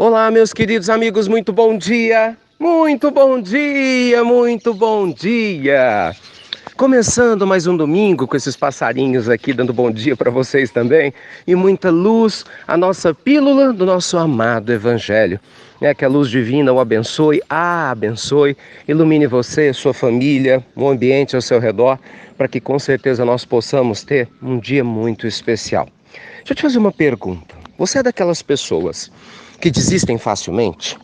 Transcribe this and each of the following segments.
Olá, meus queridos amigos, muito bom dia! Muito bom dia, muito bom dia! Começando mais um domingo com esses passarinhos aqui dando bom dia para vocês também e muita luz, a nossa pílula do nosso amado Evangelho. Que a luz divina o abençoe, abençoe, ilumine você, sua família, o ambiente ao seu redor, para que com certeza nós possamos ter um dia muito especial. Deixa eu te fazer uma pergunta. Você é daquelas pessoas que desistem facilmente?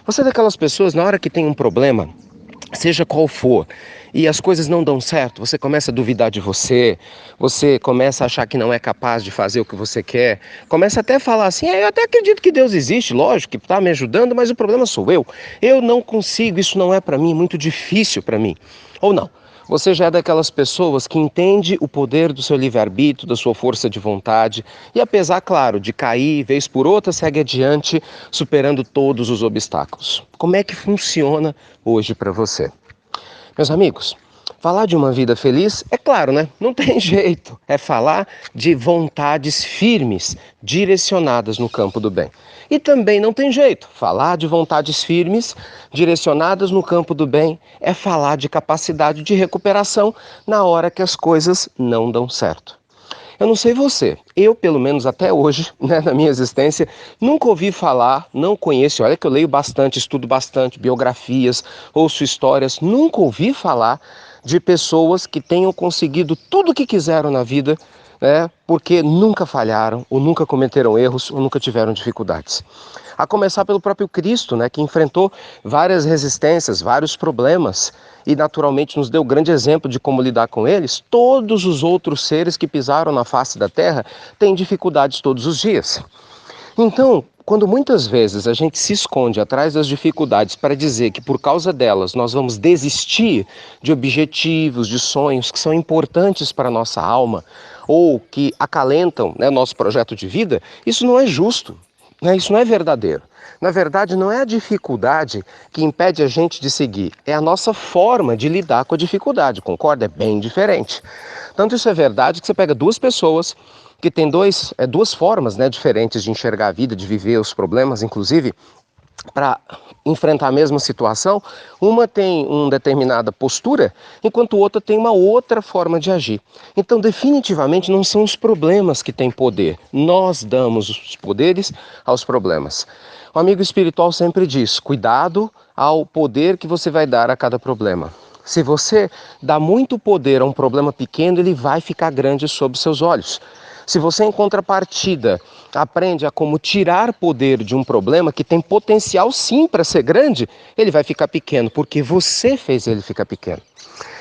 Você é daquelas pessoas na hora que tem um problema, seja qual for, e as coisas não dão certo, você começa a duvidar de você, você começa a achar que não é capaz de fazer o que você quer, começa até a falar assim, eu até acredito que Deus existe, lógico que está me ajudando, mas o problema sou eu não consigo, isso não é para mim, muito difícil para mim, ou não. Você já é daquelas pessoas que entende o poder do seu livre-arbítrio, da sua força de vontade e apesar, claro, de cair, vez por outra, segue adiante, superando todos os obstáculos. Como é que funciona hoje para você? Meus amigos, falar de uma vida feliz, é claro, né? Não tem jeito. É falar de vontades firmes, direcionadas no campo do bem. E também não tem jeito. Falar de vontades firmes, direcionadas no campo do bem, é falar de capacidade de recuperação na hora que as coisas não dão certo. Eu não sei você, eu pelo menos até hoje, na minha existência, nunca ouvi falar, não conheço, olha que eu leio bastante, estudo bastante, biografias, ouço histórias, nunca ouvi falar de pessoas que tenham conseguido tudo o que quiseram na vida, porque nunca falharam, ou nunca cometeram erros, ou nunca tiveram dificuldades. A começar pelo próprio Cristo, que enfrentou várias resistências, vários problemas e naturalmente nos deu grande exemplo de como lidar com eles. Todos os outros seres que pisaram na face da terra têm dificuldades todos os dias. Então, quando muitas vezes a gente se esconde atrás das dificuldades para dizer que por causa delas nós vamos desistir de objetivos, de sonhos que são importantes para a nossa alma ou que acalentam nosso projeto de vida, isso não é justo. Isso não é verdadeiro. Na verdade, não é a dificuldade que impede a gente de seguir, é a nossa forma de lidar com a dificuldade, concorda? É bem diferente. Tanto isso é verdade que você pega duas pessoas que têm duas formas diferentes de enxergar a vida, de viver os problemas, inclusive, para enfrentar a mesma situação, uma tem uma determinada postura, enquanto outra tem uma outra forma de agir. Então, definitivamente, não são os problemas que têm poder. Nós damos os poderes aos problemas. O amigo espiritual sempre diz, cuidado ao poder que você vai dar a cada problema. Se você dá muito poder a um problema pequeno, ele vai ficar grande sob seus olhos. Se você, em contrapartida, aprende a como tirar poder de um problema que tem potencial sim para ser grande, ele vai ficar pequeno, porque você fez ele ficar pequeno.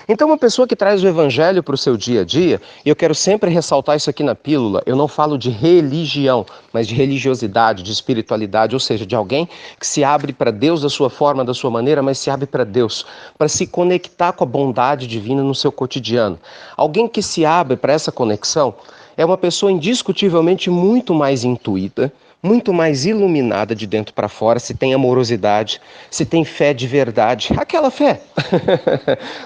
Então, uma pessoa que traz o evangelho para o seu dia a dia, e eu quero sempre ressaltar isso aqui na pílula, eu não falo de religião, mas de religiosidade, de espiritualidade, ou seja, de alguém que se abre para Deus da sua forma, da sua maneira, mas se abre para Deus, para se conectar com a bondade divina no seu cotidiano. Alguém que se abre para essa conexão é uma pessoa indiscutivelmente muito mais intuída, muito mais iluminada de dentro para fora, se tem amorosidade, se tem fé de verdade. Aquela fé.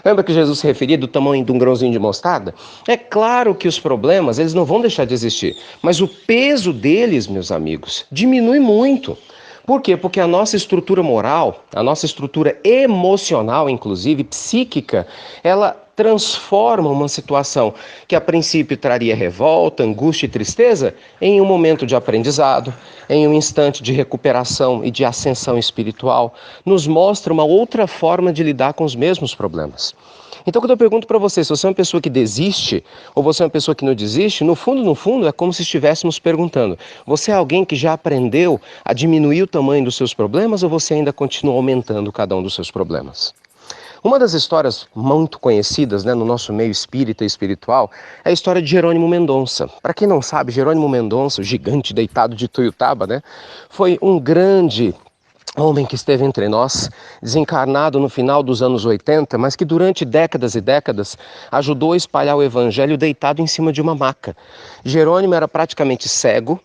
Lembra que Jesus se referia do tamanho de um grãozinho de mostarda? É claro que os problemas, eles não vão deixar de existir, mas o peso deles, meus amigos, diminui muito. Por quê? Porque a nossa estrutura moral, a nossa estrutura emocional, inclusive, psíquica, ela transforma uma situação que a princípio traria revolta, angústia e tristeza em um momento de aprendizado, em um instante de recuperação e de ascensão espiritual, nos mostra uma outra forma de lidar com os mesmos problemas. Então, quando eu pergunto para você, se você é uma pessoa que desiste ou você é uma pessoa que não desiste, no fundo, é como se estivéssemos perguntando, você é alguém que já aprendeu a diminuir o tamanho dos seus problemas ou você ainda continua aumentando cada um dos seus problemas? Uma das histórias muito conhecidas no nosso meio espírita e espiritual é a história de Jerônimo Mendonça. Para quem não sabe, Jerônimo Mendonça, o gigante deitado de Tuiutaba, foi um grande homem que esteve entre nós, desencarnado no final dos anos 80, mas que durante décadas e décadas ajudou a espalhar o evangelho deitado em cima de uma maca. Jerônimo era praticamente cego,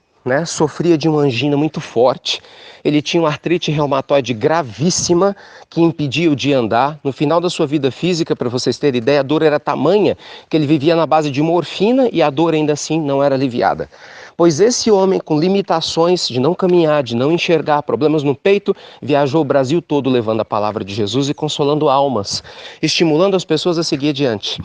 sofria de uma angina muito forte, ele tinha uma artrite reumatoide gravíssima que impedia-o de andar. No final da sua vida física, para vocês terem ideia, a dor era tamanha que ele vivia na base de morfina e a dor ainda assim não era aliviada. Pois esse homem com limitações de não caminhar, de não enxergar, problemas no peito, viajou o Brasil todo levando a palavra de Jesus e consolando almas, estimulando as pessoas a seguir adiante.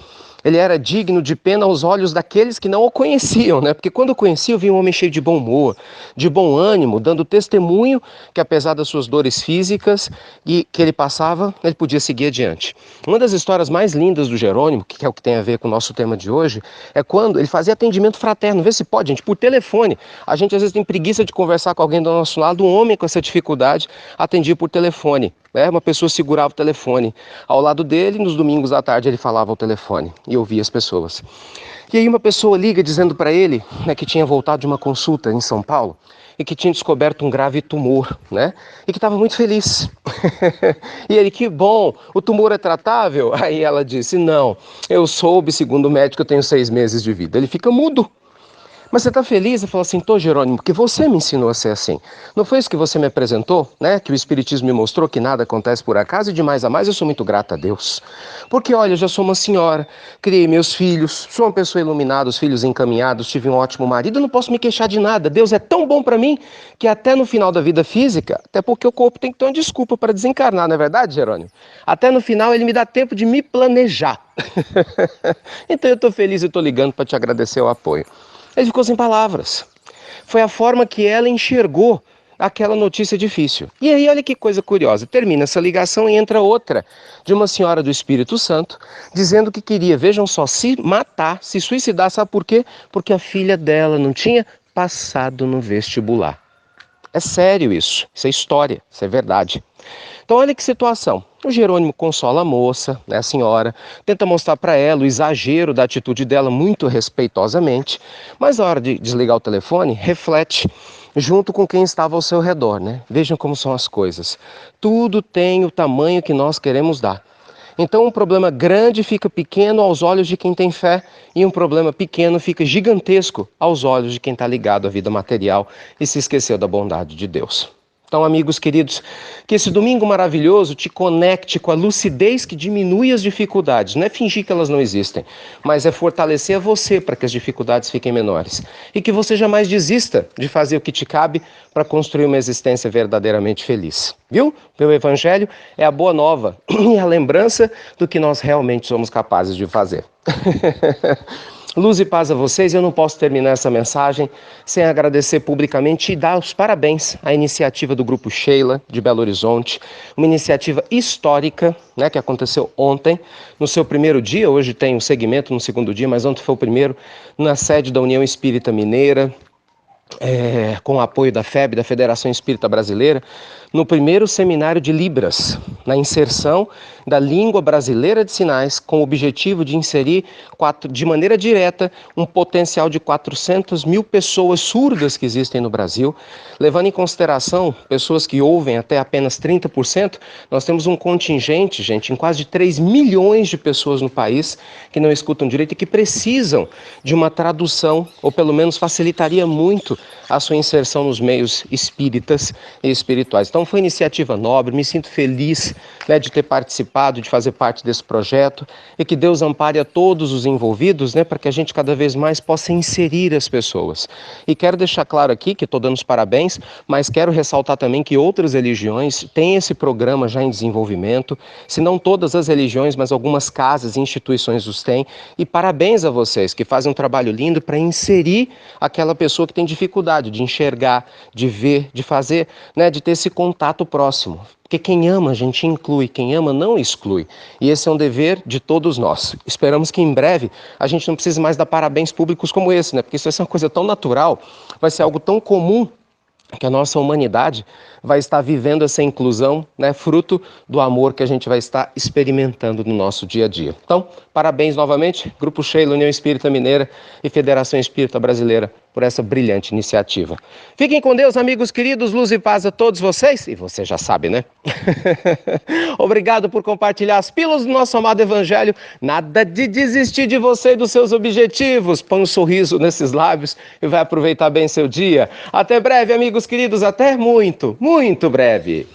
Ele era digno de pena aos olhos daqueles que não o conheciam, né? Porque quando o conheciam, via um homem cheio de bom humor, de bom ânimo, dando testemunho que apesar das suas dores físicas e que ele passava, ele podia seguir adiante. Uma das histórias mais lindas do Jerônimo, que é o que tem a ver com o nosso tema de hoje, é quando ele fazia atendimento fraterno. Vê se pode, gente, por telefone. A gente às vezes tem preguiça de conversar com alguém do nosso lado, um homem com essa dificuldade atendia por telefone. Uma pessoa segurava o telefone ao lado dele, nos domingos à tarde ele falava ao telefone e ouvia as pessoas. E aí uma pessoa liga dizendo para ele, né, que tinha voltado de uma consulta em São Paulo e que tinha descoberto um grave tumor, né, e que estava muito feliz. E ele, que bom, o tumor é tratável? Aí ela disse, não, eu soube, segundo o médico, eu tenho 6 meses de vida. Ele fica mudo. Mas você está feliz? Eu falo assim, tô, Jerônimo, porque você me ensinou a ser assim. Não foi isso que você me apresentou, né? Que o Espiritismo me mostrou que nada acontece por acaso e de mais a mais eu sou muito grata a Deus. Porque, olha, eu já sou uma senhora, criei meus filhos, sou uma pessoa iluminada, os filhos encaminhados, tive um ótimo marido, eu não posso me queixar de nada. Deus é tão bom para mim que até no final da vida física, até porque o corpo tem que ter uma desculpa para desencarnar, não é verdade, Jerônimo? Até no final ele me dá tempo de me planejar. Então eu tô feliz e tô ligando para te agradecer o apoio. Ele ficou sem palavras. Foi a forma que ela enxergou aquela notícia difícil. E aí, olha que coisa curiosa. Termina essa ligação e entra outra de uma senhora do Espírito Santo, dizendo que queria, vejam só, se matar, se suicidar. Sabe por quê? Porque a filha dela não tinha passado no vestibular. É sério isso. Isso é história. Isso é verdade. Então olha que situação. O Jerônimo consola a moça, né, a senhora, tenta mostrar para ela o exagero da atitude dela muito respeitosamente, mas na hora de desligar o telefone, reflete junto com quem estava ao seu redor, né? Vejam como são as coisas. Tudo tem o tamanho que nós queremos dar. Então um problema grande fica pequeno aos olhos de quem tem fé e um problema pequeno fica gigantesco aos olhos de quem está ligado à vida material e se esqueceu da bondade de Deus. Então, amigos queridos, que esse domingo maravilhoso te conecte com a lucidez que diminui as dificuldades. Não é fingir que elas não existem, mas é fortalecer a você para que as dificuldades fiquem menores. E que você jamais desista de fazer o que te cabe para construir uma existência verdadeiramente feliz. Viu? O Evangelho é a boa nova e a lembrança do que nós realmente somos capazes de fazer. Luz e paz a vocês. Eu não posso terminar essa mensagem sem agradecer publicamente e dar os parabéns à iniciativa do Grupo Sheila de Belo Horizonte, uma iniciativa histórica, né, que aconteceu ontem, no seu primeiro dia. Hoje tem um segmento no segundo dia, mas ontem foi o primeiro, na sede da União Espírita Mineira, com o apoio da FEB, da Federação Espírita Brasileira, no primeiro seminário de Libras, na inserção da língua brasileira de sinais, com o objetivo de inserir de maneira direta um potencial de 400 mil pessoas surdas que existem no Brasil. Levando em consideração pessoas que ouvem até apenas 30%, nós temos um contingente, gente, em quase 3 milhões de pessoas no país que não escutam direito e que precisam de uma tradução, ou pelo menos facilitaria muito a sua inserção nos meios espíritas e espirituais. Então foi iniciativa nobre, me sinto feliz, né, de ter participado, de fazer parte desse projeto e que Deus ampare a todos os envolvidos, né, para que a gente cada vez mais possa inserir as pessoas. E quero deixar claro aqui que estou dando os parabéns, mas quero ressaltar também que outras religiões têm esse programa já em desenvolvimento, se não todas as religiões, mas algumas casas e instituições os têm, e parabéns a vocês que fazem um trabalho lindo para inserir aquela pessoa que tem dificuldade de enxergar, de ver, de fazer, né, de ter esse contato próximo. Porque quem ama, a gente inclui, quem ama não exclui. E esse é um dever de todos nós. Esperamos que em breve a gente não precise mais dar parabéns públicos como esse, né? Porque isso vai ser uma coisa tão natural, vai ser algo tão comum, que a nossa humanidade vai estar vivendo essa inclusão, né, fruto do amor que a gente vai estar experimentando no nosso dia a dia. Então, parabéns novamente, Grupo Sheila, União Espírita Mineira e Federação Espírita Brasileira, por essa brilhante iniciativa. Fiquem com Deus, amigos queridos, luz e paz a todos vocês, e você já sabe, né? Obrigado por compartilhar as pílulas do nosso amado Evangelho, nada de desistir de você e dos seus objetivos, põe um sorriso nesses lábios e vai aproveitar bem seu dia. Até breve, amigos queridos, até muito, muito breve.